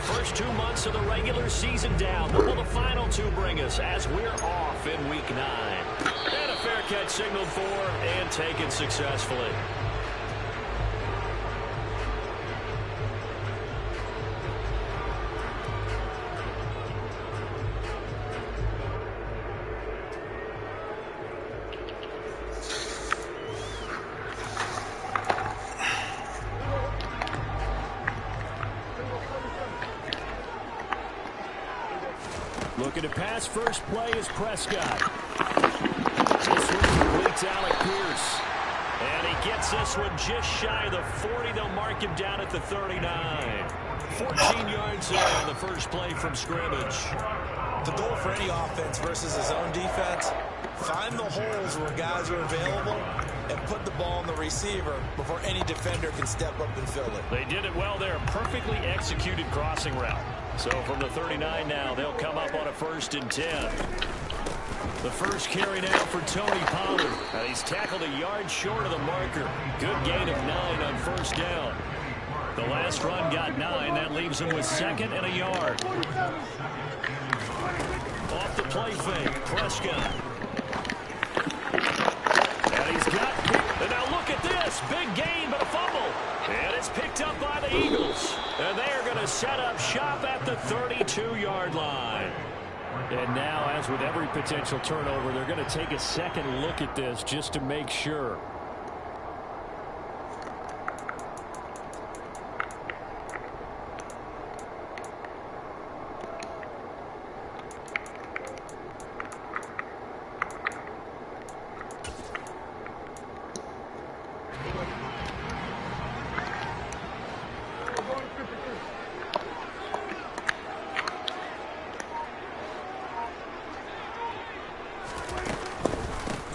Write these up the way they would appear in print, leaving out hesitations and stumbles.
First 2 months of the regular season down. What will the final two bring us as we're off in Week 9? And a fair catch signaled for and taken successfully. Looking to pass first play is Prescott. This one completes Alec Pierce. And he gets this one just shy of the 40. They'll mark him down at the 39. 14 yards there on the first play from scrimmage. The goal for any offense versus his own defense, find the holes where guys are available and put the ball on the receiver before any defender can step up and fill it. They did it well there. Perfectly executed crossing route. So from the 39 now, they'll come up on a 1st and 10. The first carry now for Tony Pollard. And he's tackled a yard short of the marker. Good gain of 9 on 1st down. The last run got 9. That leaves him with 2nd and a yard. Off the play fake, Prescott. And he's got... And now look at this. Big gain, but a fumble. And it's picked up by the Eagles. And they are going to set up shop at the 32-yard line. And now, as with every potential turnover, they're going to take a second look at this just to make sure.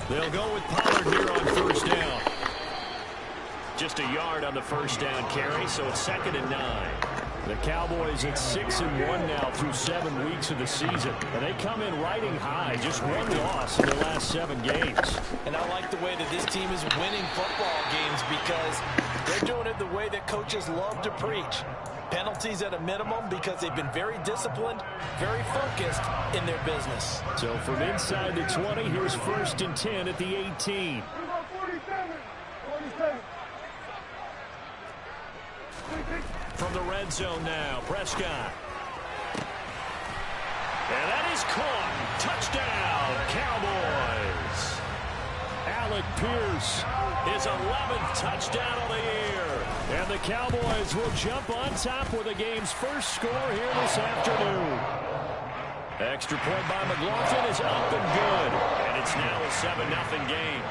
They'll go with Pollard here on 1st down. Just a yard on the 1st down carry, so it's 2nd and 9. The Cowboys at 6-1 now through 7 weeks of the season. And they come in riding high. Just 1 loss in their last 7 games. And I like the way that this team is winning football games because they're doing it the way that coaches love to preach. Penalties at a minimum because they've been very disciplined, very focused in their business. So from inside the 20, here's 1st and 10 at the 18. From the red zone now, Prescott. And that is caught. Touchdown, Cowboys. Alec Pierce, his 11th touchdown of the year. And the Cowboys will jump on top with the game's first score here this afternoon. Extra point by McLaughlin is up and good. And it's now a 7-0 game.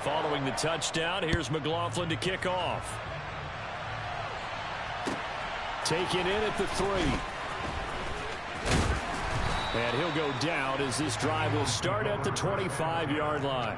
Following the touchdown, here's McLaughlin to kick off. Taken in at the 3. And he'll go down as this drive will start at the 25-yard line.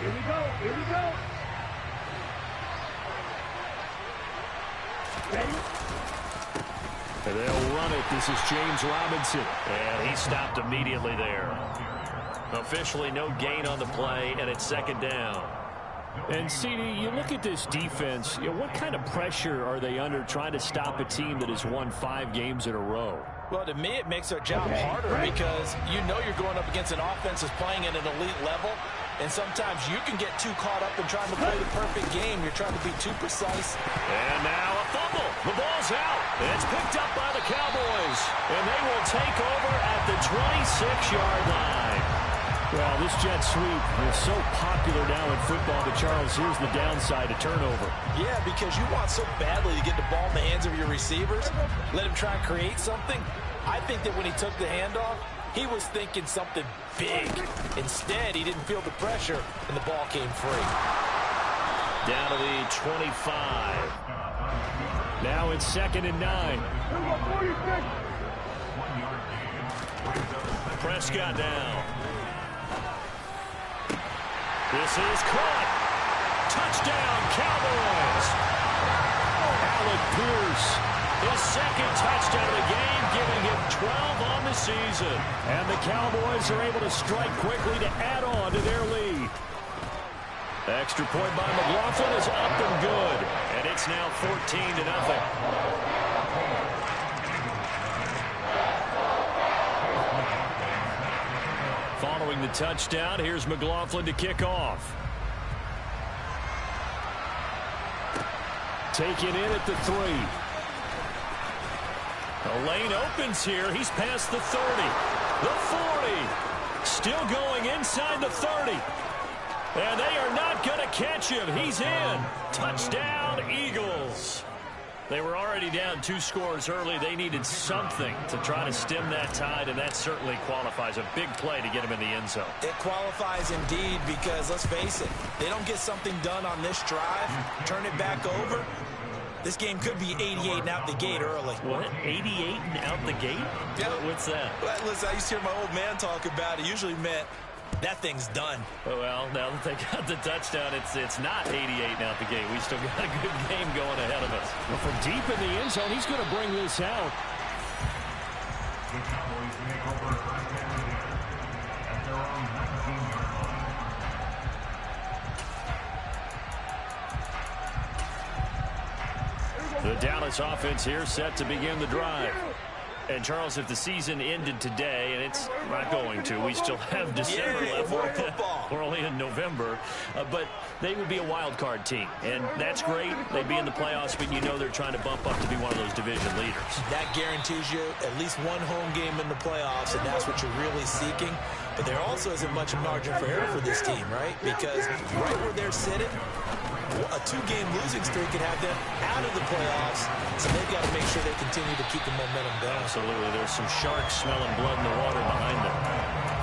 Here we go. Here we go. Ready? And they'll run it. This is James Robinson. And he stopped immediately there. Officially no gain on the play, and it's 2nd down. And, CD, you look at this defense, what kind of pressure are they under trying to stop a team that has won 5 games in a row? Well, to me, it makes their job harder because you know you're going up against an offense that's playing at an elite level, and sometimes you can get too caught up in trying to play the perfect game. You're trying to be too precise. And now a fumble. The ball's out. It's picked up by the Cowboys, and they will take over at the 26-yard line. Well, this jet sweep is so popular now in football, but Charles, here's the downside to turnover. Yeah, because you want so badly to get the ball in the hands of your receivers, let him try and create something. I think that when he took the handoff, he was thinking something big. Instead, he didn't feel the pressure, and the ball came free. Down to the 25. Now it's 2nd and 9. Prescott down. This is caught. Touchdown, Cowboys. Alec Pierce, his 2nd touchdown of the game, giving him 12 on the season. And the Cowboys are able to strike quickly to add on to their lead. Extra point by McLaughlin is up and good. And it's now 14-0. Following the touchdown, here's McLaughlin to kick off. Taken in at the 3. The lane opens here. He's past the 30. The 40. Still going inside the 30. And they are not going to catch him. He's in. Touchdown, Eagles. They were already down 2 scores early. They needed something to try to stem that tide, and that certainly qualifies. A big play to get him in the end zone. It qualifies indeed because, let's face it, they don't get something done on this drive, turn it back over, this game could be 88 and out the gate early. What? 88 and out the gate? Yeah. What's that? Well, listen, I used to hear my old man talk about it. Usually meant that thing's done. Well, now that they got the touchdown, it's not 88 and out the gate. We still got a good game going ahead of us. Well, from deep in the end zone, he's going to bring this out. The Dallas offense here set to begin the drive. And, Charles, if the season ended today, and it's not going to, we still have December left. More football. We're only in November. But they would be a wild card team. And that's great. They'd be in the playoffs, but you know they're trying to bump up to be one of those division leaders. That guarantees you at least one home game in the playoffs, and that's what you're really seeking. But there also isn't much margin for error for this team, right? Because right where they're sitting, a 2-game losing streak could have them out of the playoffs, so they've got to make sure they continue to keep the momentum going. Absolutely. There's some sharks smelling blood in the water behind them.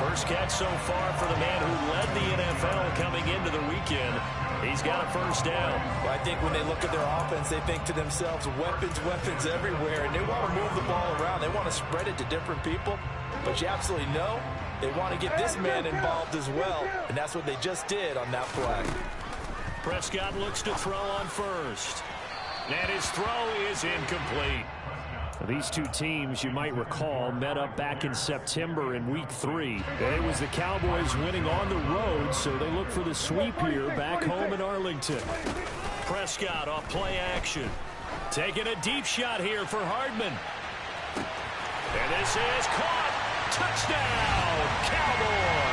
First catch so far for the man who led the NFL coming into the weekend. He's got a first down. Well, I think when they look at their offense, they think to themselves, weapons, weapons everywhere, and they want to move the ball around. They want to spread it to different people, but you absolutely know they want to get this man involved as well, and that's what they just did on that play. Prescott looks to throw on first. And his throw is incomplete. These two teams, you might recall, met up back in September in Week 3. It was the Cowboys winning on the road, so they look for the sweep here back home in Arlington. Prescott off play action. Taking a deep shot here for Hardman. And this is caught. Touchdown, Cowboys.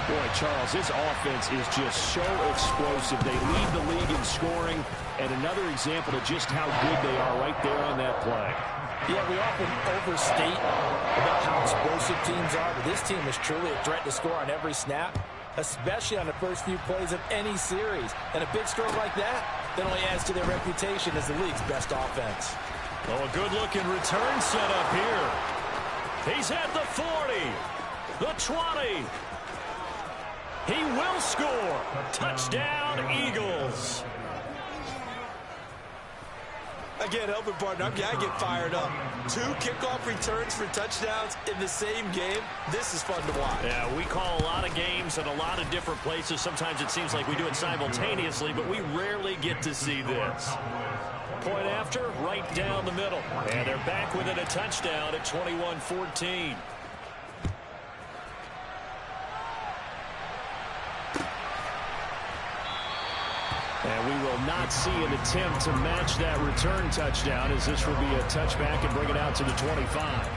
Boy, Charles, this offense is just so explosive. They lead the league in scoring, and another example of just how good they are right there on that play. Yeah, we often overstate about how explosive teams are, but this team is truly a threat to score on every snap, especially on the first few plays of any series. And a big stroke like that only adds to their reputation as the league's best offense. Oh, a good-looking return set up here. He's at the 40, the 20. He will score. Touchdown, Eagles. Again, helping partner, I get fired up. 2 kickoff returns for touchdowns in the same game. This is fun to watch. Yeah, we call a lot of games at a lot of different places. Sometimes it seems like we do it simultaneously, but we rarely get to see this. Point after, right down the middle. And they're back within a touchdown at 21-14. And we will not see an attempt to match that return touchdown, as this will be a touchback and bring it out to the 25.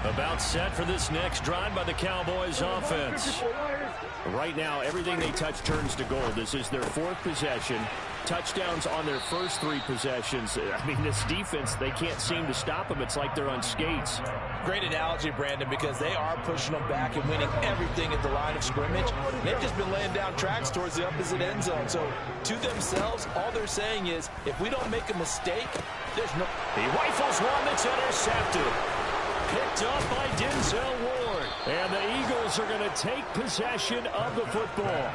About set for this next drive by the Cowboys offense. Right now, everything they touch turns to gold. This is their 4th possession. Touchdowns on their first 3 possessions. I mean, this defense, they can't seem to stop them. It's like they're on skates. Great analogy, Brandon, because they are pushing them back and winning everything at the line of scrimmage. They've just been laying down tracks towards the opposite end zone. So, to themselves, all they're saying is, if we don't make a mistake, there's no... He rifles one that's intercepted. Picked up by Denzel Ward. And the Eagles are going to take possession of the football.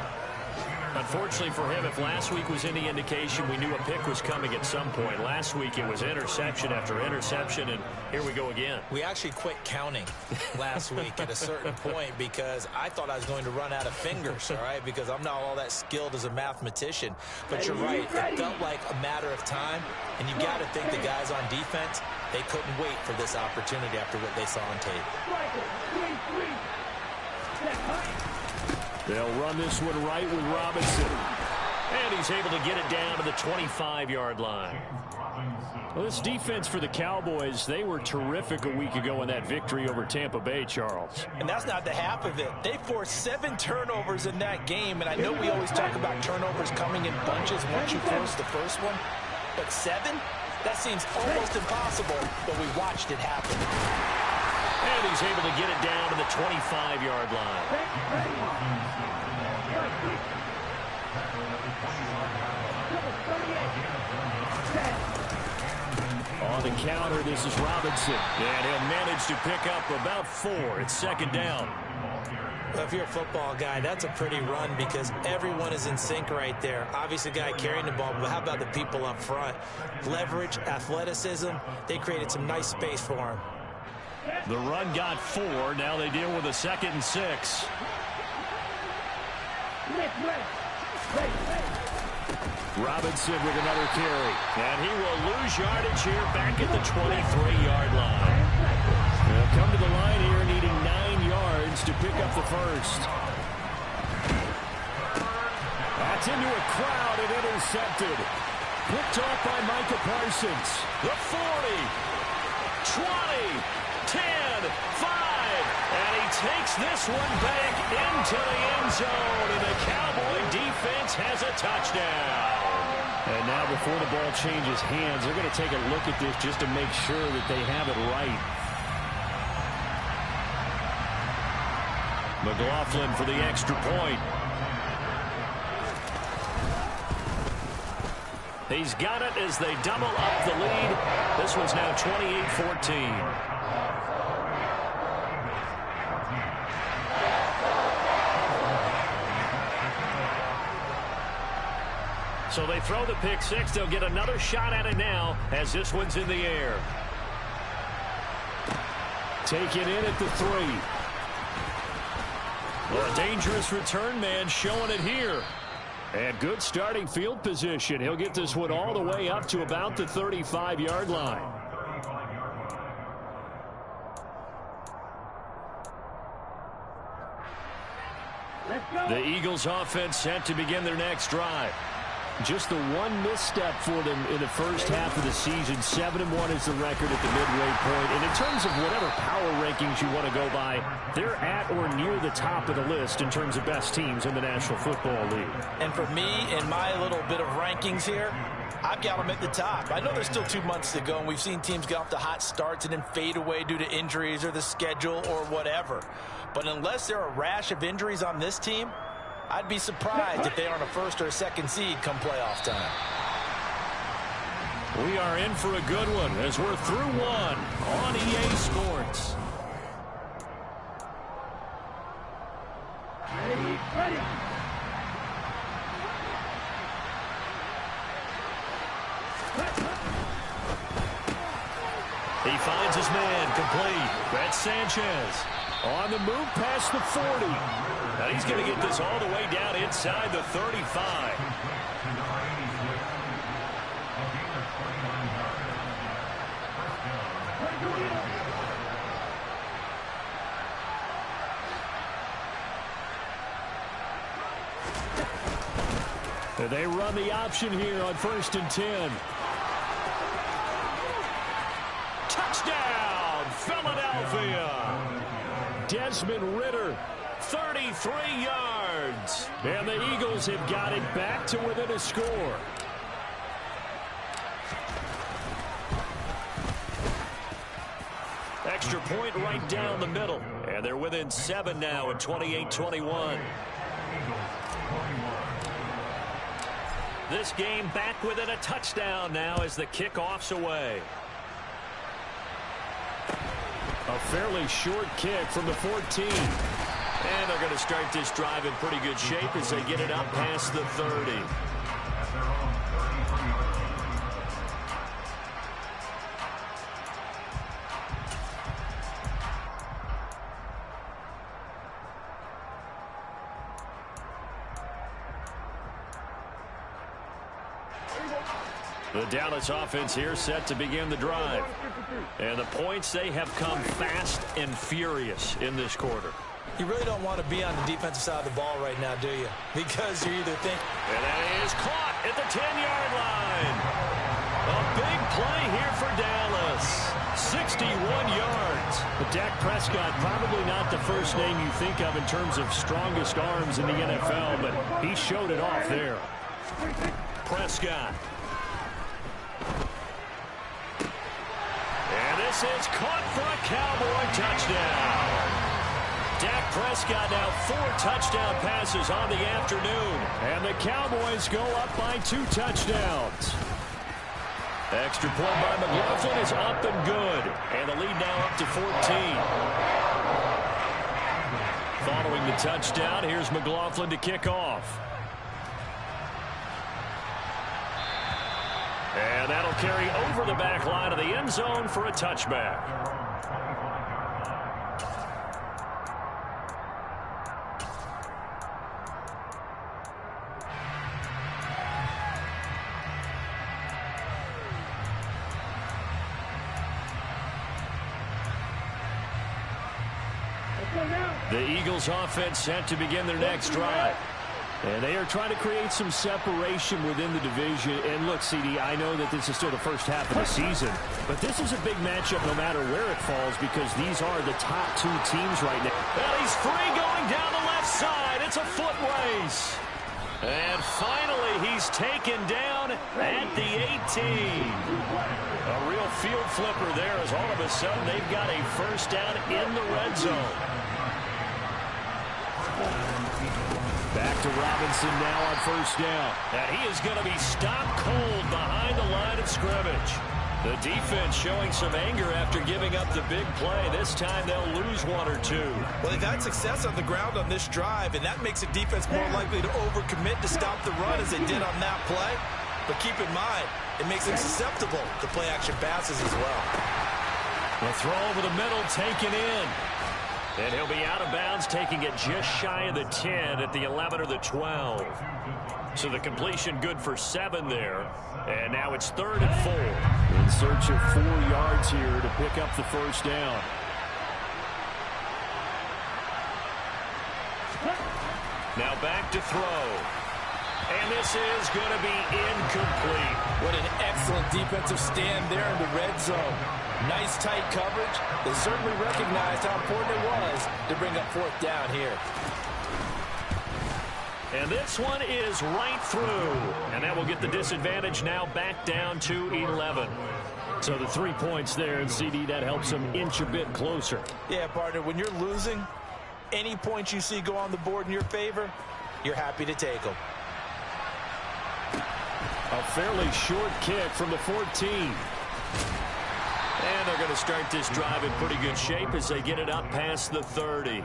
Unfortunately for him, if last week was any indication, we knew a pick was coming at some point. Last week it was interception after interception, and here we go again. We actually quit counting last week at a certain point because I thought I was going to run out of fingers, all right, because I'm not all that skilled as a mathematician. But you're right, it felt like a matter of time, and you got to think the guys on defense, they couldn't wait for this opportunity after what they saw on tape. They'll run this one right with Robinson. And he's able to get it down to the 25-yard line. Well, this defense for the Cowboys, they were terrific a week ago in that victory over Tampa Bay, Charles. And that's not the half of it. They forced 7 turnovers in that game, and I know we always talk about turnovers coming in bunches once you force the first one, but 7? That seems almost impossible, but we watched it happen. And he's able to get it down to the 25-yard line. On the counter, this is Robinson. And he'll manage to pick up about 4. It's 2nd down. Well, if you're a football guy, that's a pretty run because everyone is in sync right there. Obviously, the guy carrying the ball, but how about the people up front? Leverage, athleticism, they created some nice space for him. The run got 4. Now they deal with a 2nd and 6. Robinson with another carry. And he will lose yardage here back at the 23-yard line. They'll come to the line here needing 9 yards to pick up the first. That's into a crowd and intercepted. Picked off by Micah Parsons. The 40, 20, 10, 5. And he takes this one back into the end zone. And the Cowboy defense has a touchdown. And now before the ball changes hands, they're going to take a look at this just to make sure that they have it right. McLaughlin for the extra point. He's got it as they double up the lead. This one's now 28-14. So they throw the pick 6. They'll get another shot at it now as this one's in the air. Take it in at the 3. Well, a dangerous return man showing it here. And good starting field position. He'll get this one all the way up to about the 35-yard line. The Eagles offense set to begin their next drive. Just the one misstep for them in the first half of the season. 7-1 is the record at the midway point. And in terms of whatever power rankings you want to go by, they're at or near the top of the list in terms of best teams in the National Football League. And for me, in my little bit of rankings here, I've got them at the top. I know there's still 2 months to go, and we've seen teams get off to hot starts and then fade away due to injuries or the schedule or whatever. But unless there are a rash of injuries on this team, I'd be surprised if they aren't a 1st or a 2nd seed come playoff time. We are in for a good one as we're through one on EA Sports. Ready. He finds his man complete. That's Sanchez. On the move past the 40. And he's going to get this all the way down inside the 35. And they run the option here on 1st and 10. Touchdown, Philadelphia. Desmond Ridder 33 yards. And the Eagles have got it back to within a score. Extra point right down the middle. And they're within 7 now at 28-21. This game back within a touchdown now as the kickoff's away. A fairly short kick from the 14. And they're going to start this drive in pretty good shape as they get it up past the 30. The Dallas offense here set to begin the drive. And the points, they have come fast and furious in this quarter. You really don't want to be on the defensive side of the ball right now, do you? Because you're either thinking... And that is caught at the 10-yard line. A big play here for Dallas. 61 yards. But Dak Prescott, probably not the first name you think of in terms of strongest arms in the NFL, but he showed it off there. Prescott. And this is caught for a Cowboy touchdown. Dak Prescott now 4 touchdown passes on the afternoon. And the Cowboys go up by 2 touchdowns. Extra point by McLaughlin is up and good. And the lead now up to 14. Following the touchdown, here's McLaughlin to kick off. And that'll carry over the back line of the end zone for a touchback. The Eagles offense set to begin their next drive. And they are trying to create some separation within the division. And look, CD, I know that this is still the first half of the season, but this is a big matchup no matter where it falls because these are the top 2 teams right now. And he's free going down the left side. It's a foot race. And finally, he's taken down at the 18. A real field flipper there as all of a sudden they've got a first down in the red zone. Back to Robinson now on first down. And he is going to be stopped cold behind the line of scrimmage. The defense showing some anger after giving up the big play. This time they'll lose 1 or 2. Well, they've had success on the ground on this drive, and that makes the defense more likely to overcommit to stop the run as they did on that play. But keep in mind, it makes them susceptible to play-action passes as well. The throw over the middle taken in. And he'll be out of bounds, taking it just shy of the 10 at the 11 or the 12. So the completion good for 7 there. And now it's 3rd and 4. In search of 4 yards here to pick up the first down. Now back to throw. And this is going to be incomplete. What an excellent defensive stand there in the red zone. Nice tight coverage. They certainly recognized how important it was to bring up 4th down here. And this one is right through. And that will get the disadvantage now back down to 11. So the 3 points there, and CD, that helps them inch a bit closer. Yeah, partner, when you're losing, any points you see go on the board in your favor, you're happy to take them. A fairly short kick from the 14. And they're going to start this drive in pretty good shape as they get it up past the 30.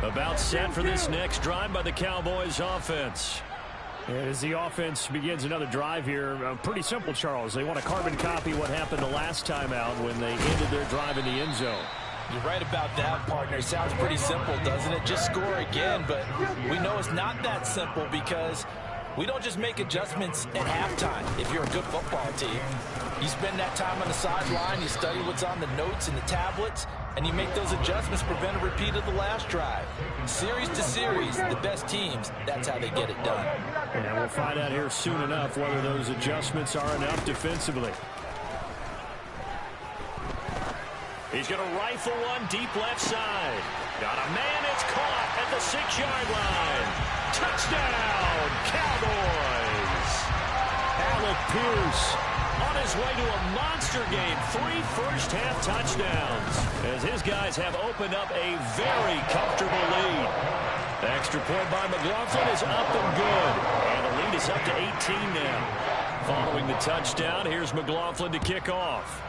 About set for this next drive by the Cowboys offense. And as the offense begins another drive here, pretty simple, Charles. They want to carbon copy what happened the last time out when they ended their drive in the end zone. You're right about that, partner. Sounds pretty simple, doesn't it? Just score again, but we know it's not that simple because we don't just make adjustments at halftime if you're a good football team. You spend that time on the sideline, you study what's on the notes and the tablets, and you make those adjustments to prevent a repeat of the last drive. Series to series, the best teams, that's how they get it done. And we'll find out here soon enough whether those adjustments are enough defensively. He's going to rifle one deep left side. Got a man, it's caught at the 6-yard line. Touchdown, Cowboys! Alec Pierce on his way to a monster game. 3 first-half touchdowns as his guys have opened up a very comfortable lead. The extra point by McLaughlin is up and good. And the lead is up to 18 now. Following the touchdown, here's McLaughlin to kick off.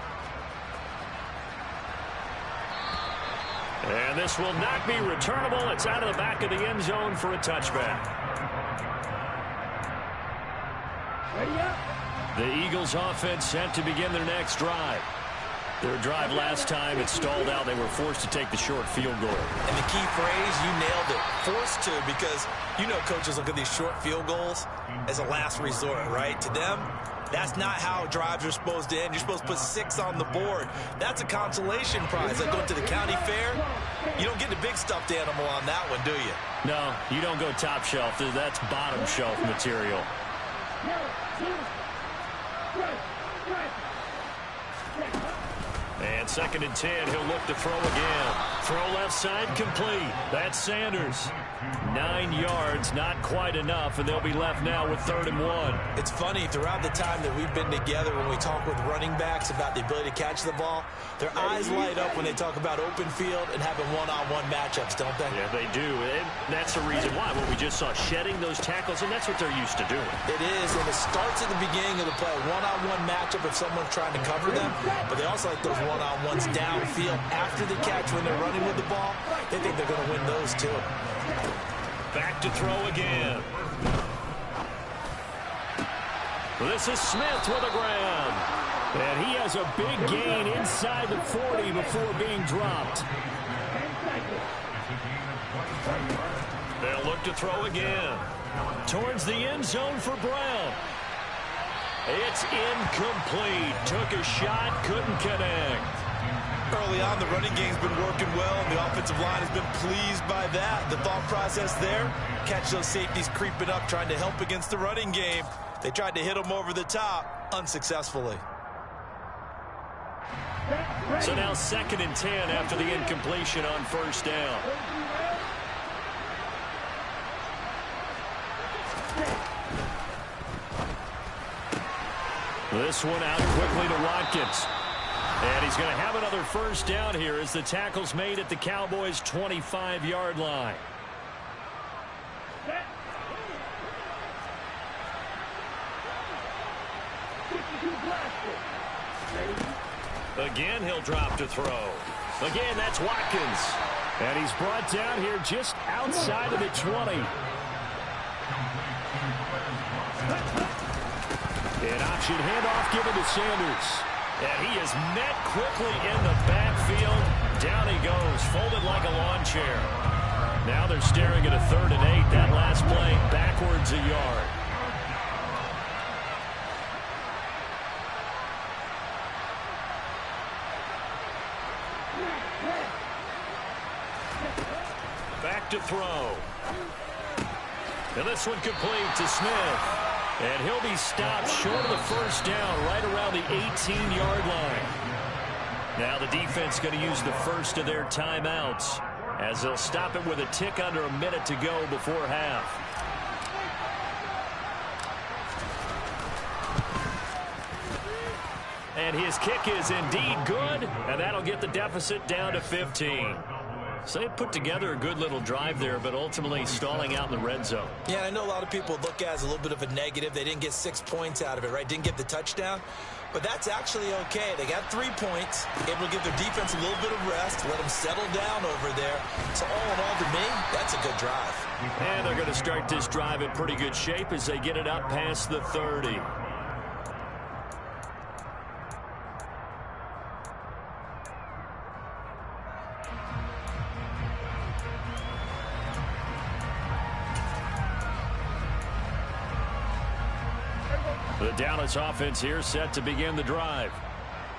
And this will not be returnable. It's out of the back of the end zone for a touchback. Ready up. The Eagles offense set to begin their next drive. Their drive last time, it stalled out. They were forced to take the short field goal. And the key phrase, you nailed it, forced to, because you know coaches look at these short field goals as a last resort, right? To them, that's not how drives are supposed to end. You're supposed to put 6 on the board. That's a consolation prize. Like going to the county fair, you don't get the big stuffed animal on that one, do you? No, you don't go top shelf. That's bottom shelf material. And 2nd and 10, he'll look to throw again. Throw left side complete. That's Sanders. 9 yards, not quite enough, and they'll be left now with 3rd and 1. It's funny, throughout the time that we've been together, when we talk with running backs about the ability to catch the ball, their eyes light up when they talk about open field and having one-on-one matchups, don't they? Yeah, they do. And that's the reason why. What we just saw, shedding those tackles, and that's what they're used to doing. It is, and it starts at the beginning of the play. One-on-one matchup if someone's trying to cover them, but they also like those one-on-ones downfield after the catch when they're running with the ball. They think they're going to win those too. Back to throw again. This is Smith with the ground. And he has a big gain inside the 40 before being dropped. They'll look to throw again. Towards the end zone for Brown. It's incomplete. Took a shot, couldn't connect. Early on, the running game's been working well, and the offensive line has been pleased by that. The thought process there, catch those safeties creeping up, trying to help against the running game. They tried to hit them over the top, unsuccessfully. So now 2nd and 10 after the incompletion on 1st down. This one out quickly to Watkins. And he's going to have another 1st down here as the tackle's made at the Cowboys' 25-yard line. Again, he'll drop to throw. Again, that's Watkins. And he's brought down here just outside of the 20. An option handoff given to Sanders. And he is met quickly in the backfield. Down he goes, folded like a lawn chair. Now they're staring at a 3rd and 8. That last play backwards a yard. Back to throw. And this one complete to Smith. And he'll be stopped short of the 1st down right around the 18-yard line. Now the defense going to use the first of their timeouts as they'll stop it with a tick under a minute to go before half. And his kick is indeed good, and that'll get the deficit down to 15. So they put together a good little drive there, but ultimately stalling out in the red zone. Yeah, I know a lot of people look at it as a little bit of a negative. They didn't get 6 points out of it, right? Didn't get the touchdown. But that's actually okay. They got 3 points, able to give their defense a little bit of rest, let them settle down over there. So all in all, to me, that's a good drive. And they're going to start this drive in pretty good shape as they get it up past the 30. The Dallas offense here set to begin the drive.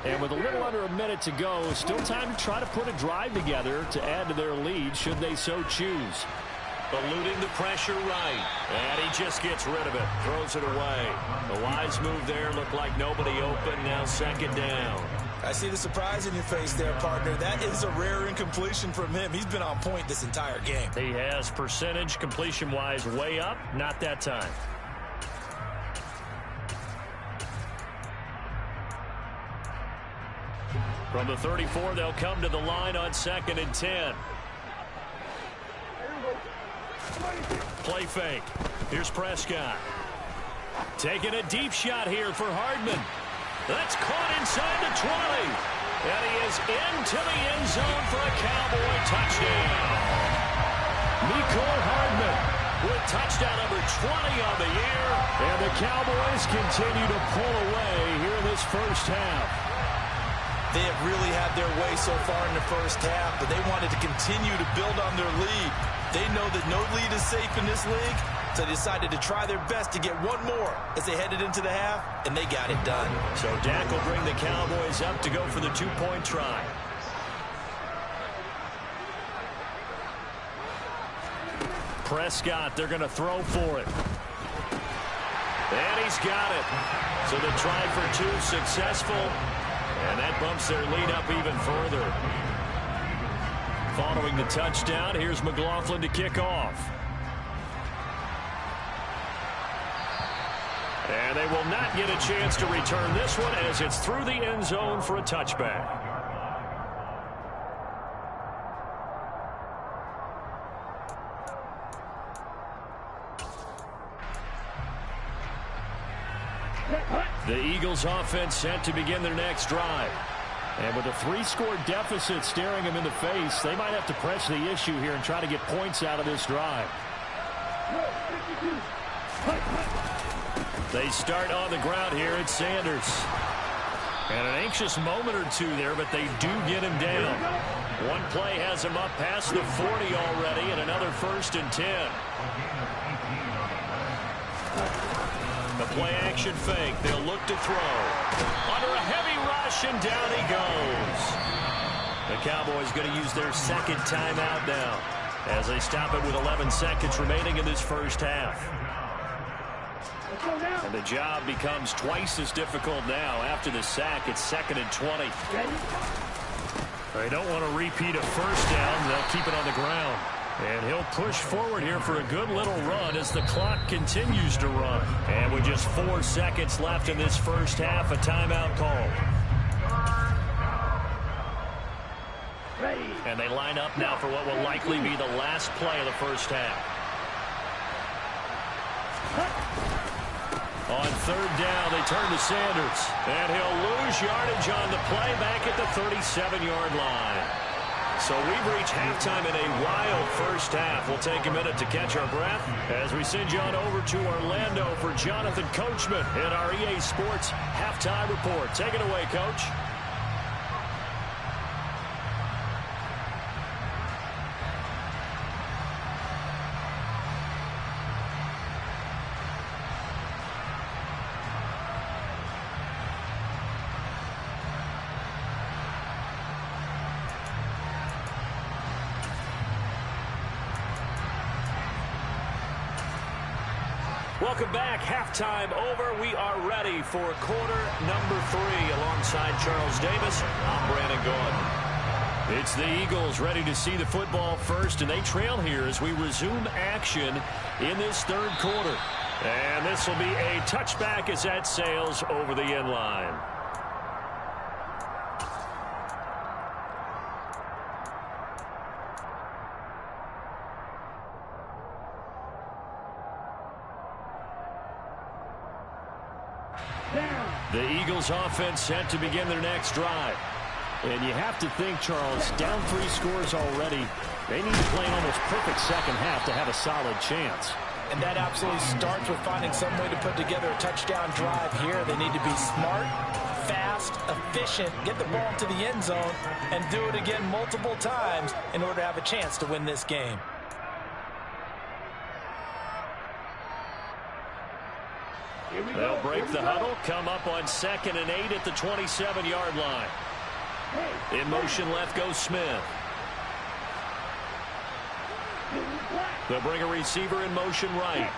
And with a little under a minute to go, still time to try to put a drive together to add to their lead should they so choose. Eluding the pressure right. And he just gets rid of it. Throws it away. The wise move there. Looked like nobody open. Now second down. I see the surprise in your face there, partner. That is a rare incompletion from him. He's been on point this entire game. He has percentage completion-wise way up. Not that time. From the 34, they'll come to the line on 2nd and 10. Play fake. Here's Prescott. Taking a deep shot here for Hardman. That's caught inside the 20. And he is into the end zone for a Cowboy touchdown. Mecole Hardman with touchdown number 20 on the year. And the Cowboys continue to pull away here in this first half. They have really had their way so far in the first half, but they wanted to continue to build on their lead. They know that no lead is safe in this league, so they decided to try their best to get one more as they headed into the half, and they got it done. So Dak will bring the Cowboys up to go for the two-point try. Prescott, they're going to throw for it. And he's got it. So the try for two successful, and that bumps their lead up even further. Following the touchdown, here's McLaughlin to kick off. And they will not get a chance to return this one as it's through the end zone for a touchback. The Eagles offense set to begin their next drive. And with a 3-score deficit staring them in the face, they might have to press the issue here and try to get points out of this drive. They start on the ground here at Sanders. And an anxious moment or two there, but they do get him down. One play has him up past the 40 already, and another 1st and 10. The play-action fake. They'll look to throw. Under a heavy rush, and down he goes. The Cowboys going to use their second timeout now as they stop it with 11 seconds remaining in this first half. And the job becomes twice as difficult now after the sack. It's 2nd and 20. They don't want to repeat a first down. They'll keep it on the ground. And he'll push forward here for a good little run as the clock continues to run. And with just 4 seconds left in this first half, a timeout called. And they line up now for what will likely be the last play of the first half. On 3rd down, they turn to Sanders. And he'll lose yardage on the play back at the 37-yard line. So we've reached halftime in a wild first half. We'll take a minute to catch our breath as we send you on over to Orlando for Jonathan Coachman in our EA Sports Halftime Report. Take it away, Coach. Welcome back. Halftime over. We are ready for quarter number 3 alongside Charles Davis. I'm Brandon Gordon. It's the Eagles ready to see the football first, and they trail here as we resume action in this 3rd quarter. And this will be a touchback as that sails over the end line. The Eagles offense set to begin their next drive. And you have to think, Charles, down 3 scores already. They need to play an almost perfect second half to have a solid chance. And that absolutely starts with finding some way to put together a touchdown drive here. They need to be smart, fast, efficient, get the ball into the end zone, and do it again multiple times in order to have a chance to win this game. They'll break the huddle, come up on 2nd and 8 at the 27-yard line. In motion left goes Smith. They'll bring a receiver in motion right.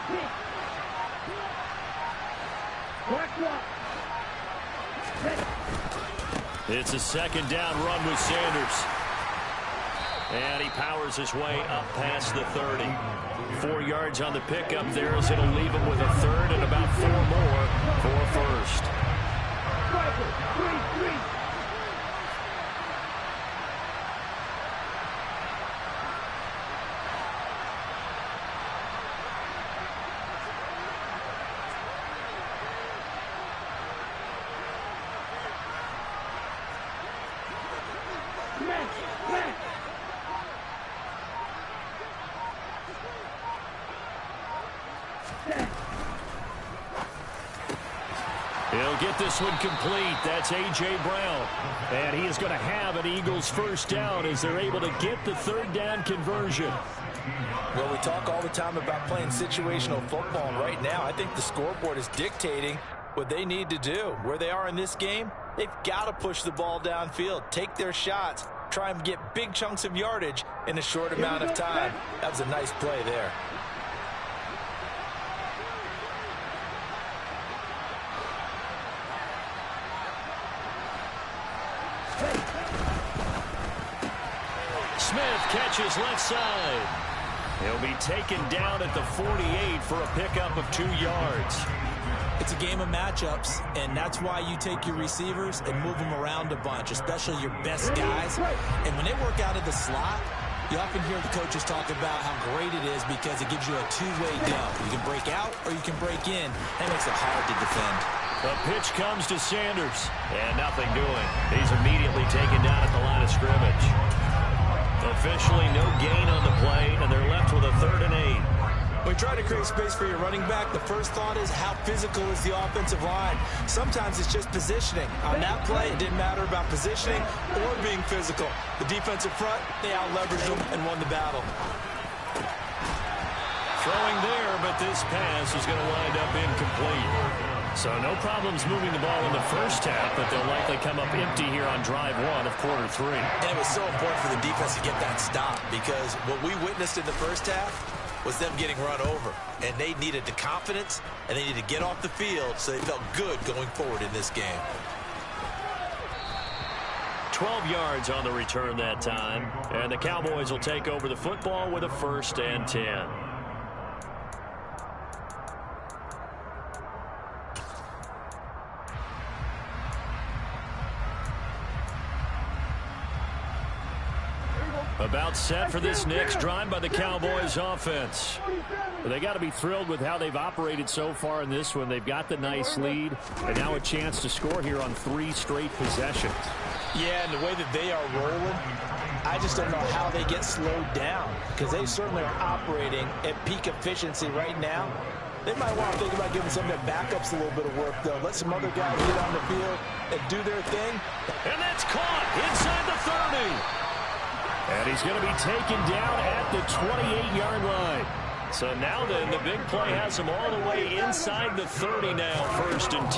It's a 2nd down run with Sanders. And he powers his way up past the 30. 4 yards on the pickup there as it'll leave him with a 3rd and about 4 more for a first. He'll get this one complete. That's A.J. Brown. And he is going to have an Eagles first down as they're able to get the 3rd down conversion. Well, we talk all the time about playing situational football, and right now I think the scoreboard is dictating what they need to do. Where they are in this game, they've got to push the ball downfield, take their shots, try and get big chunks of yardage in a short amount of time. That was a nice play there. Smith catches left side. He'll be taken down at the 48 for a pickup of 2 yards. It's a game of matchups, and that's why you take your receivers and move them around a bunch, especially your best guys. And when they work out of the slot, you often hear the coaches talk about how great it is because it gives you a two-way go. You can break out or you can break in. That makes it hard to defend. The pitch comes to Sanders, and nothing doing. He's immediately taken down at the line of scrimmage. Officially no gain on the play, and they're left with a 3rd and 8. When you try to create space for your running back, the first thought is how physical is the offensive line. Sometimes it's just positioning. On that play, it didn't matter about positioning or being physical. The defensive front, they out-leveraged them and won the battle. Throwing there, but this pass is going to wind up incomplete. So no problems moving the ball in the first half, but they'll likely come up empty here on drive 1 of quarter 3. And it was so important for the defense to get that stop because what we witnessed in the first half was them getting run over. And they needed the confidence, and they needed to get off the field so they felt good going forward in this game. 12 yards on the return that time. And the Cowboys will take over the football with a 1st and 10. About set for this next drive by the Cowboys offense. They got to be thrilled with how they've operated so far in this one. They've got the nice lead, and now a chance to score here on 3 straight possessions. Yeah, and the way that they are rolling, I just don't know how they get slowed down because they certainly are operating at peak efficiency right now. They might want to think about giving some of their backups a little bit of work, though. Let some other guys get on the field and do their thing. And that's caught inside the 30. And he's going to be taken down at the 28-yard line. So now then, the big play has him all the way inside the 30 now, 1st and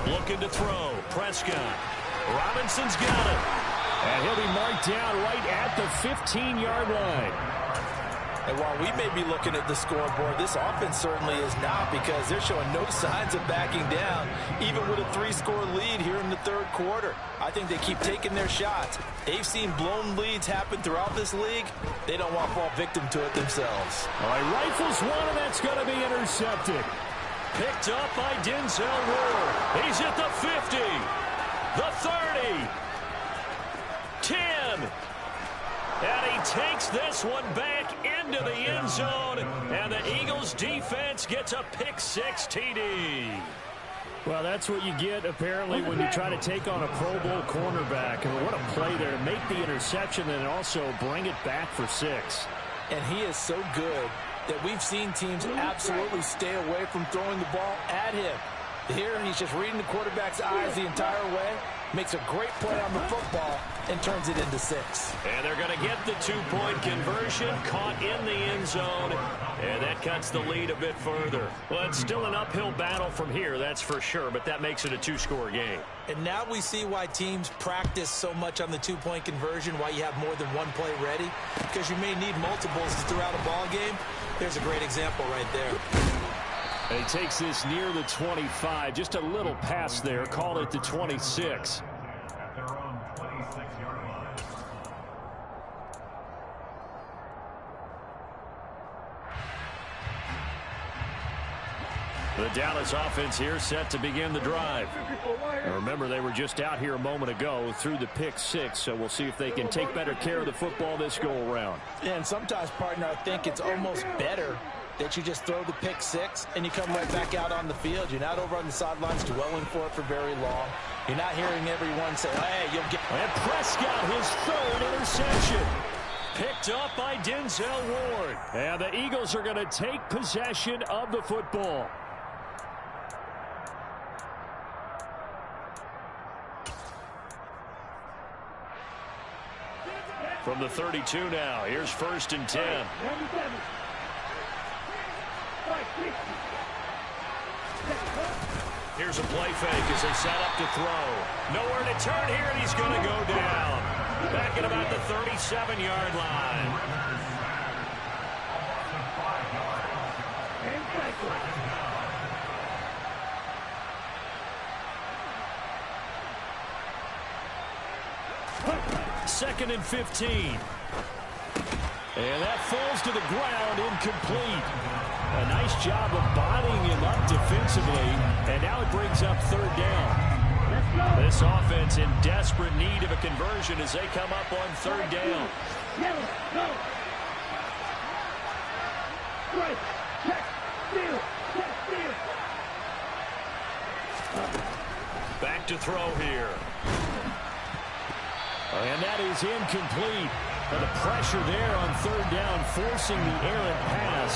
10. Looking to throw. Prescott. Robinson's got it. And he'll be marked down right at the 15-yard line. And while we may be looking at the scoreboard, this offense certainly is not because they're showing no signs of backing down, even with a 3-score lead here in the 3rd quarter. I think they keep taking their shots. They've seen blown leads happen throughout this league. They don't want to fall victim to it themselves. All right, rifles one, and that's going to be intercepted. Picked up by Denzel Ward. He's at the 50, the 30, 10. And he takes this one back into the end zone, and the Eagles defense gets a pick-6 TD. Well, that's what you get, apparently, when you try to take on a Pro Bowl cornerback. And what a play there to make the interception and also bring it back for 6. And he is so good that we've seen teams absolutely stay away from throwing the ball at him. Here, he's just reading the quarterback's eyes the entire way, makes a great play on the football, and turns it into 6. And they're going to get the 2-point conversion, caught in the end zone, and that cuts the lead a bit further. Well, it's still an uphill battle from here, that's for sure, but that makes it a 2-score game. And now we see why teams practice so much on the 2-point conversion, why you have more than one play ready, because you may need multiples throughout a ball game. There's a great example right there. And he takes this near the 25. Just a little pass there. Call it the 26. The Dallas offense here set to begin the drive. Now remember, they were just out here a moment ago through the pick 6, so we'll see if they can take better care of the football this go-around. Yeah, and sometimes, partner, I think it's almost better that you just throw the pick 6 and you come right back out on the field. You're not over on the sidelines dwelling for it for very long. You're not hearing everyone say, hey, you'll get... And Prescott, his 3rd interception. Picked up by Denzel Ward. And the Eagles are going to take possession of the football. From the 32 now, here's 1st and 10. Here's a play fake as they set up to throw. Nowhere to turn here, and he's going to go down. Back at about the 37-yard line. Second and 15. And that falls to the ground, incomplete. A nice job of bodying him up defensively, and now it brings up 3rd down. This offense in desperate need of a conversion as they come up on 3rd down. Back to throw here. And that is incomplete. And the pressure there on 3rd down, forcing the errant pass.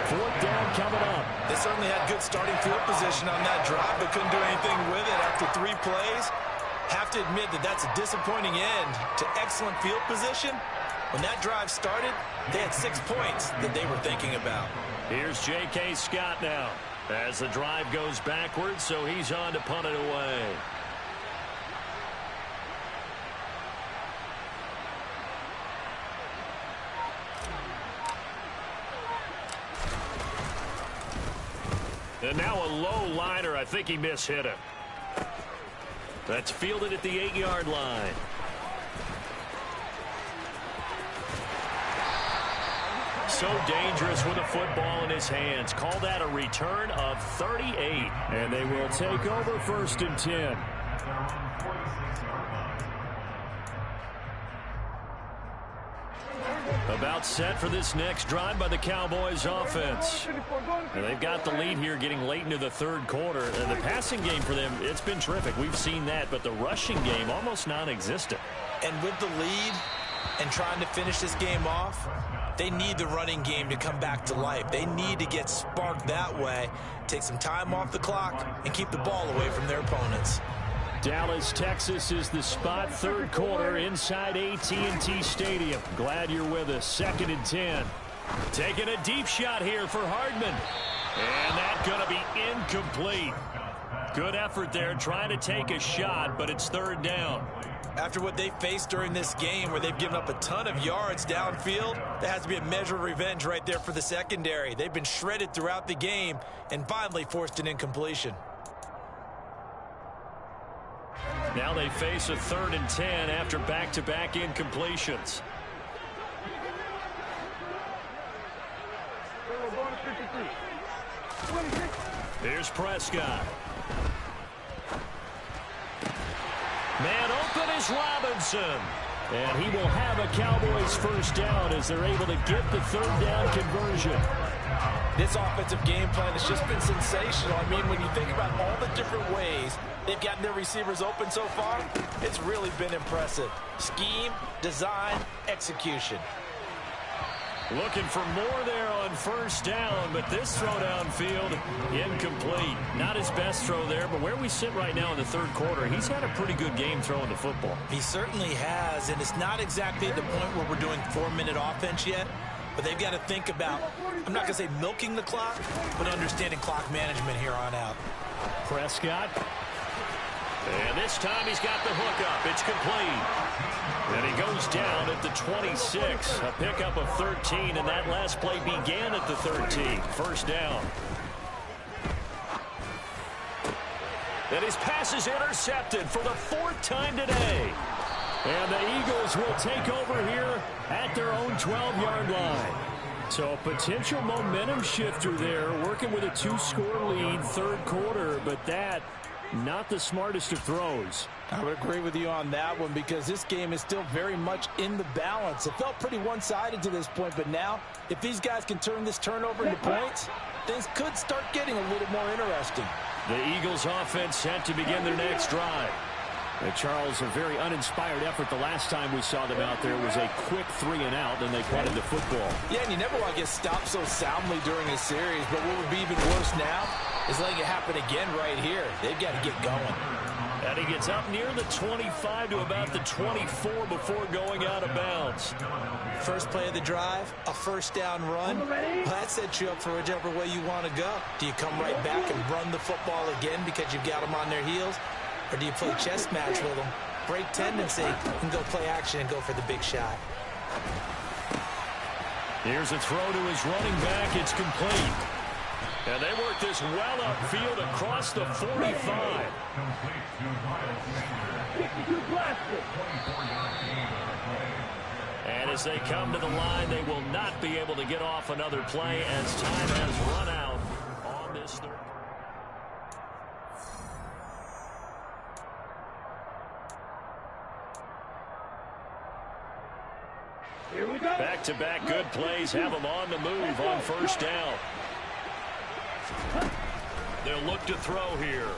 4th down coming up. They certainly had good starting field position on that drive, but couldn't do anything with it after 3 plays. Have to admit that that's a disappointing end to excellent field position. When that drive started, they had 6 points that they were thinking about. Here's J.K. Scott now as the drive goes backwards, so he's on to punt it away. And now a low liner. I think he mishit it. That's fielded at the 8-yard line. So dangerous with a football in his hands. Call that a return of 38. And they will take over 1st and 10. About set for this next drive by the Cowboys offense. And they've got the lead here getting late into the 3rd quarter. And the passing game for them, it's been terrific. We've seen that, but the rushing game almost non-existent. And with the lead and trying to finish this game off, they need the running game to come back to life. They need to get sparked that way, take some time off the clock, and keep the ball away from their opponents. Dallas, Texas is the spot. 3rd quarter inside AT&T Stadium. Glad you're with us. 2nd and 10. Taking a deep shot here for Hardman. And that's going to be incomplete. Good effort there trying to take a shot, but it's 3rd down. After what they faced during this game where they've given up a ton of yards downfield, there has to be a measure of revenge right there for the secondary. They've been shredded throughout the game and finally forced an incompletion. Now they face a 3rd and 10 after back-to-back incompletions. Here's Prescott. Man open is Robinson. And he will have a Cowboys 1st down as they're able to get the 3rd down conversion. This offensive game plan has just been sensational. I mean, when you think about all the different ways they've gotten their receivers open so far, it's really been impressive. Scheme, design, execution. Looking for more there on first down, but this throw downfield, incomplete. Not his best throw there, but where we sit right now in the third quarter, he's had a pretty good game throwing the football. He certainly has, and it's not exactly at the point where we're doing 4-minute offense yet, but they've got to think about, I'm not going to say milking the clock, but understanding clock management here on out. Prescott. And this time he's got the hook up. It's complete. And he goes down at the 26. A pickup of 13, and that last play began at the 13. First down. And his pass is intercepted for the 4th time today. And the Eagles will take over here at their own 12-yard line. So a potential momentum shifter there, working with a 2-score lead, third quarter, but that not the smartest of throws. I would agree with you on that one because this game is still very much in the balance. It felt pretty one-sided to this point, but now if these guys can turn this turnover into points, things could start getting a little more interesting. The Eagles offense set to begin their next drive. Charles, a very uninspired effort the last time we saw them out there was a quick 3-and-out, and they punted the football. Yeah, and you never want to get stopped so soundly during a series, but what would be even worse now is letting it happen again right here. They've got to get going. And he gets up near the 25 to about the 24 before going out of bounds. First play of the drive, a first down run. Well, that sets you up for whichever way you want to go. Do you come right back and run the football again because you've got them on their heels? Or do you play chess match with them, break tendency, and go play action and go for the big shot? Here's a throw to his running back. It's complete. And they work this well upfield across the 45. And as they come to the line, they will not be able to get off another play as time has run out on this third. Back-to-back good plays have them on the move on first down. They'll look to throw here.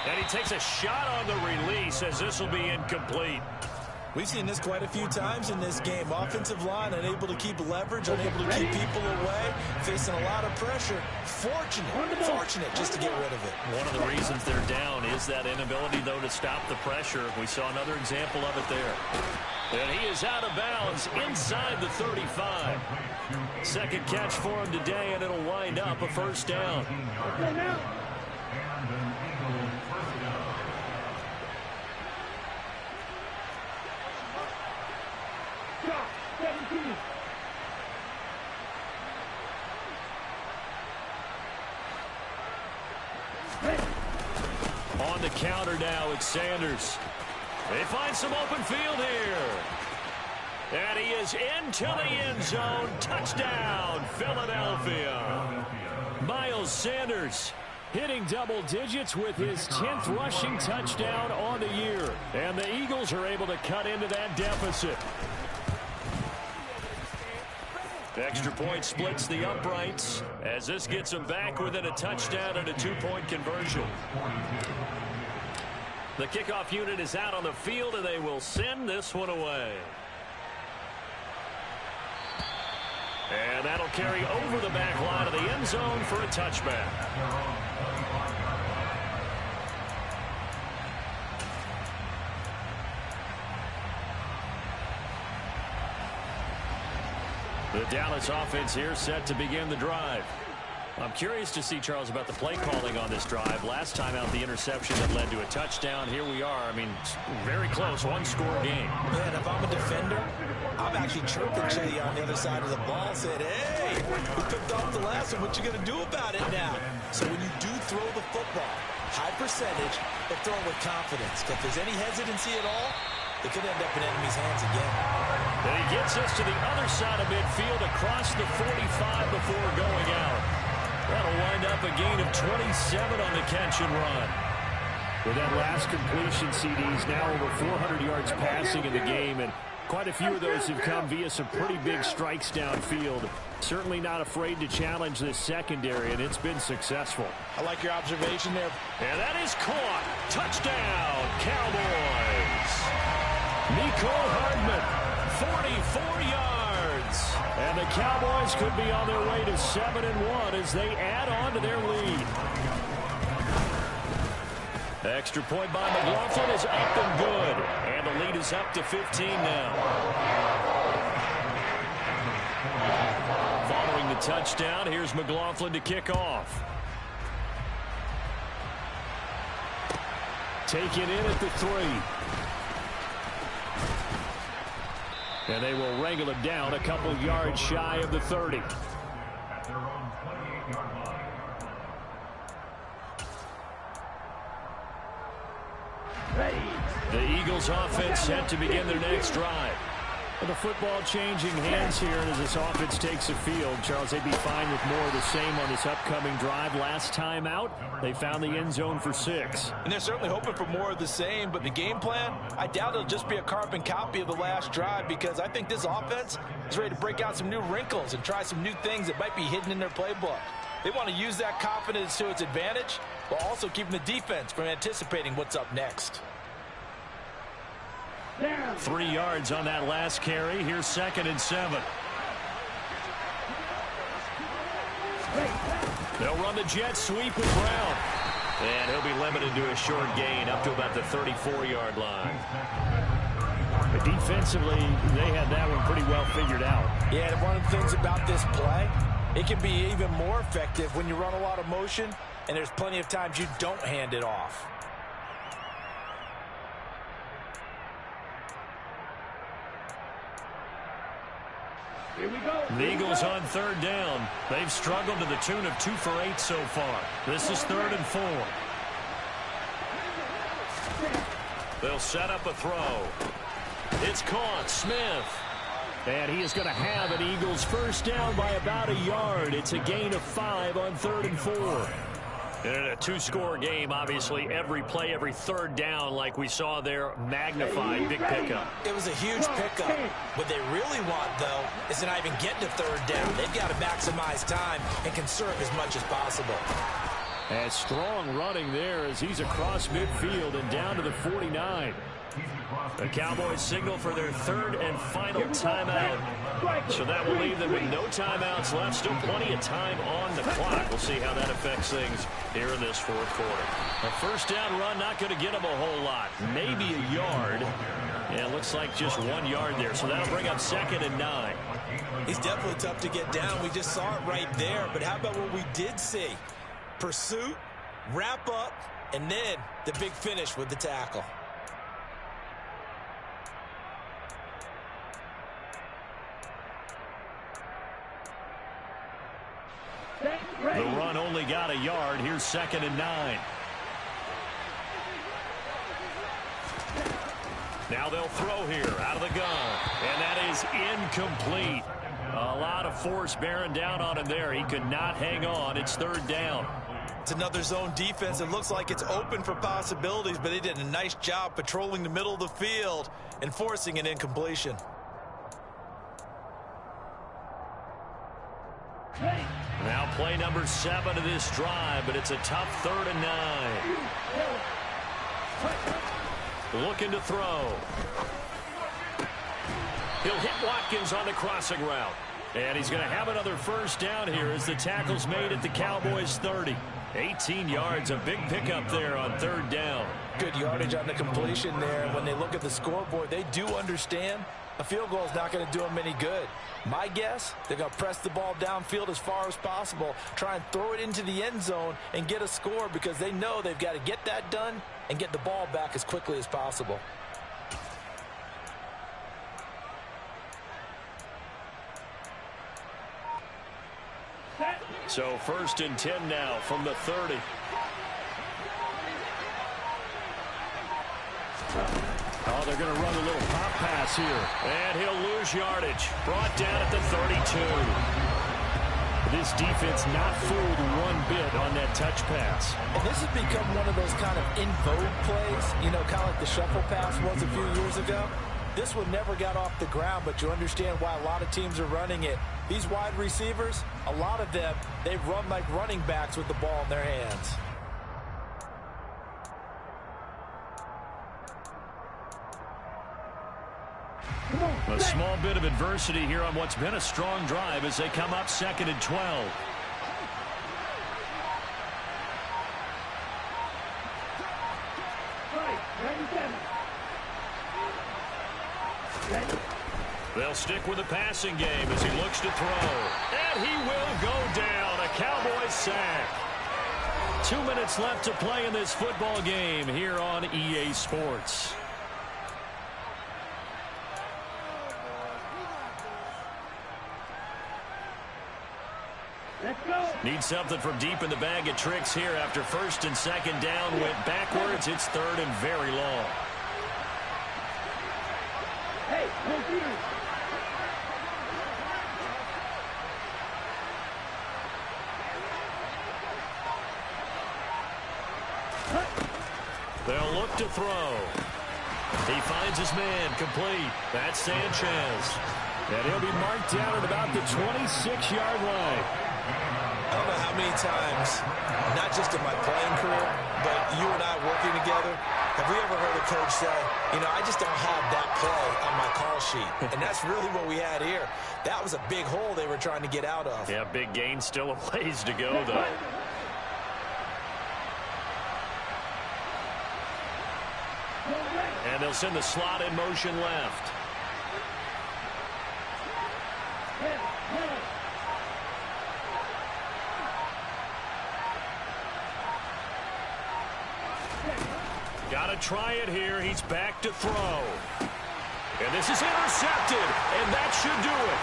And he takes a shot on the release as this will be incomplete. We've seen this quite a few times in this game. Offensive line unable to keep leverage, unable to keep people away, facing a lot of pressure. Fortunate just to get rid of it. One of the reasons they're down is that inability, though, to stop the pressure. We saw another example of it there. And he is out of bounds inside the 35. Second catch for him today, and it'll wind up a first down. On the counter now, it's Sanders. They find some open field here. And he is into the end zone. Touchdown, Philadelphia. Miles Sanders hitting double digits with his 10th rushing touchdown on the year. And the Eagles are able to cut into that deficit. Extra point splits the uprights as this gets them back within a touchdown and a 2-point conversion. The kickoff unit is out on the field, and they will send this one away. And that'll carry over the back line of the end zone for a touchback. The Dallas offense here set to begin the drive. I'm curious to see, Charles, about the play calling on this drive. Last time out, the interception that led to a touchdown. Here we are. I mean, very close, one-score game. Yeah, and if I'm a defender, I'm actually chirping Jay on the other side of the ball, saying, hey, we picked off the last one. What you going to do about it now? So when you do throw the football, high percentage, but throw it with confidence. If there's any hesitancy at all, it could end up in enemy's hands again. And he gets us to the other side of midfield across the 45 before going out. That'll wind up a gain of 27 on the catch and run. With that last completion, CD's now over 400 yards passing in the game, and quite a few of those have come via some pretty big strikes downfield. Certainly not afraid to challenge this secondary, and it's been successful. I like your observation there. And that is caught. Touchdown, Cowboys. Mecole Hardman 44 yards. And the Cowboys could be on their way to 7-1 as they add on to their lead. Extra point by McLaughlin is up and good. And the lead is up to 15 now. Following the touchdown, here's McLaughlin to kick off. Taken in at the 3. And they will wrangle it down a couple yards shy of the 30. The Eagles offense set to begin their next drive. With the football changing hands here, and as this offense takes the field, Charles, they'd be fine with more of the same on this upcoming drive. Last time out, they found the end zone for 6. And they're certainly hoping for more of the same, but the game plan, I doubt it'll just be a carbon copy of the last drive, because I think this offense is ready to break out some new wrinkles and try some new things that might be hidden in their playbook. They want to use that confidence to its advantage, while also keeping the defense from anticipating what's up next. 3 yards on that last carry. Here's 2nd and 7. They'll run the jet sweep with Brown. And he'll be limited to a short gain up to about the 34-yard line. But defensively, they had that one pretty well figured out. Yeah, and one of the things about this play, it can be even more effective when you run a lot of motion, and there's plenty of times you don't hand it off. Here we go. The Eagles on 3rd down. They've struggled to the tune of 2 for 8 so far. This is 3rd and 4. They'll set up a throw. It's caught. Smith. And he is going to have an Eagles first down by about a yard. It's a gain of 5 on 3rd and 4. And in a 2-score game, obviously, every play, every 3rd down, like we saw there, magnified, big pickup. It was a huge pickup. What they really want, though, is to not even get to 3rd down. They've got to maximize time and conserve as much as possible. And strong running there as he's across midfield and down to the 49. The Cowboys signal for their 3rd and final timeout. So that will leave them with no timeouts left. Still plenty of time on the clock. We'll see how that affects things here in this 4th quarter. A first down run, not going to get them a whole lot. Maybe a yard. Yeah, it looks like just 1 yard there. So that'll bring up 2nd and 9. He's definitely tough to get down. We just saw it right there. But how about what we did see? Pursuit, wrap up, and then the big finish with the tackle. The run only got a yard. Here's 2nd and 9. Now they'll throw here out of the gun. And that is incomplete. A lot of force bearing down on him there. He could not hang on. It's 3rd down. It's another zone defense. It looks like it's open for possibilities, but they did a nice job patrolling the middle of the field and forcing an incompletion. Now play number 7 of this drive, but it's a tough 3rd and 9. Looking to throw. He'll hit Watkins on the crossing route. And he's going to have another first down here as the tackle's made at the Cowboys 30. 18 yards, a big pickup there on 3rd down. Good yardage on the completion there. When they look at the scoreboard, they do understand a field goal is not going to do them any good. My guess, they're going to press the ball downfield as far as possible, try and throw it into the end zone and get a score, because they know they've got to get that done and get the ball back as quickly as possible. So 1st and 10 now from the 30. Oh, they're going to run a little pop pass here. And he'll lose yardage. Brought down at the 32. This defense not fooled one bit on that touch pass. And this has become one of those kind of in vogue plays, you know, kind of like the shuffle pass was a few years ago. This one never got off the ground, but you understand why a lot of teams are running it. These wide receivers, a lot of them, they run like running backs with the ball in their hands. A small bit of adversity here on what's been a strong drive as they come up 2nd and 12. They'll stick with the passing game as he looks to throw. And he will go down. A Cowboys sack. 2 minutes left to play in this football game here on EA Sports. Let's go. Need something from deep in the bag of tricks here after 1st and 2nd down. Went backwards. It's 3rd and very long. Hey, no fear. They'll look to throw. He finds his man complete. That's Sanchez. And he'll be marked down at about the 26-yard line. I don't know how many times, not just in my playing career, but you and I working together, have we ever heard a coach say, you know, I just don't have that play on my call sheet. And that's really what we had here. That was a big hole they were trying to get out of. Yeah, big gain, still a ways to go, though. And they'll send the slot in motion left. Got to try it here. He's back to throw. And this is intercepted. And that should do it.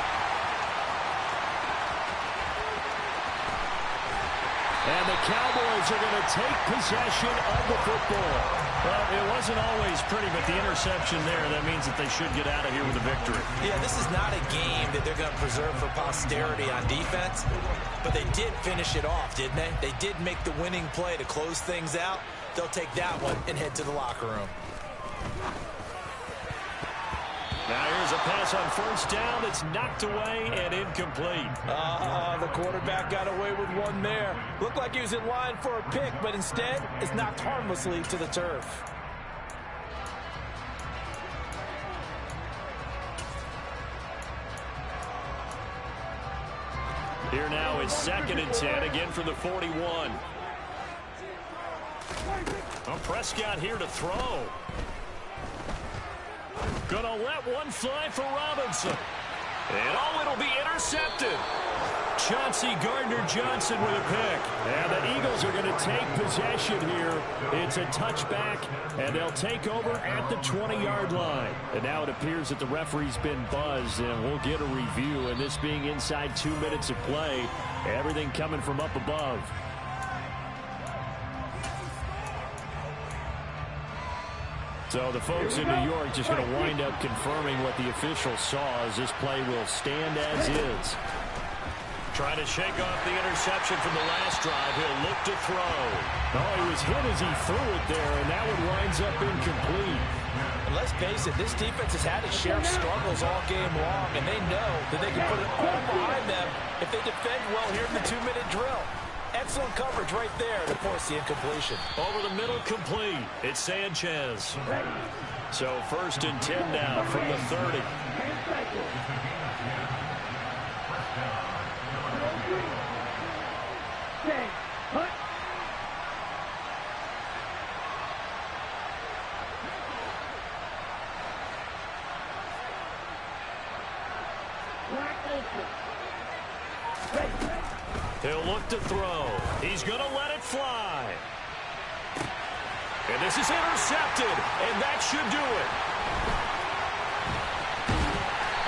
And the Cowboys are going to take possession of the football. Well, it wasn't always pretty, but the interception there, that means that they should get out of here with a victory. Yeah, this is not a game that they're going to preserve for posterity on defense, but they did finish it off, didn't they? They did make the winning play to close things out. They'll take that one and head to the locker room. Now here's a pass on 1st down. It's knocked away and incomplete. The quarterback got away with one there. Looked like he was in line for a pick, but instead it's knocked harmlessly to the turf. Here now is 2nd and 10, again for the 41. Well, Prescott here to throw. Gonna let one fly for Robinson. And it'll be intercepted. Chauncey Gardner-Johnson with a pick. And the Eagles are going to take possession here. It's a touchback, and they'll take over at the 20-yard line. And now it appears that the referee's been buzzed, and we'll get a review. And this being inside 2 minutes of play, everything coming from up above. So the folks in New York just going to wind up confirming what the officials saw as this play will stand as is. Trying to shake off the interception from the last drive. He'll look to throw. Oh, he was hit as he threw it there, and that one winds up incomplete. And let's face it, this defense has had its share of struggles all game long, and they know that they can put it all behind them if they defend well here in the 2-minute drill. Excellent coverage right there to force the incompletion. Over the middle, complete. It's Sanchez. So 1st and 10 now from the 30. He'll look to throw. He's going to let it fly. And this is intercepted, and that should do it.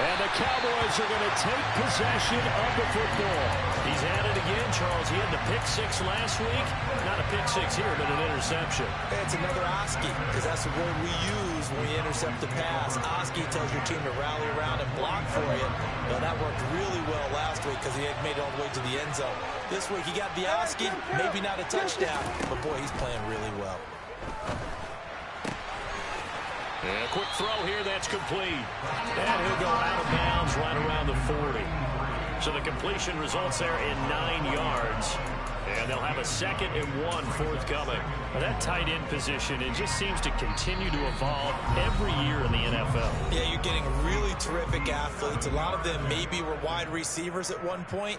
And the Cowboys are going to take possession of the football. He's at it again, Charles. He had the pick 6 last week. Not a pick 6 here, but an interception. It's another Oski, because that's the word we use when we intercept the pass. Oski tells your team to rally around and block for you. Well, that worked really well last week because he had made it all the way to the end zone. This week he got the Oski, maybe not a touchdown, but boy, he's playing really well. And a quick throw here, that's complete. And he'll go out of bounds right around the 40. So the completion results there in 9 yards. And they'll have a 2nd and 1 forthcoming. Now that tight end position, it just seems to continue to evolve every year in the NFL. Yeah, you're getting really terrific athletes. A lot of them maybe were wide receivers at one point.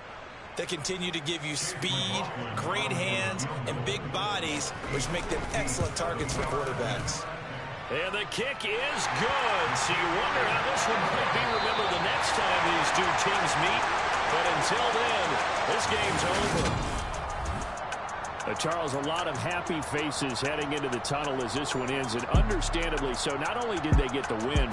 They continue to give you speed, great hands, and big bodies, which make them excellent targets for quarterbacks. And the kick is good. So you wonder how this one might be remembered the next time these two teams meet. But until then, this game's over. Charles, a lot of happy faces heading into the tunnel as this one ends, and understandably so. Not only did they get the win, but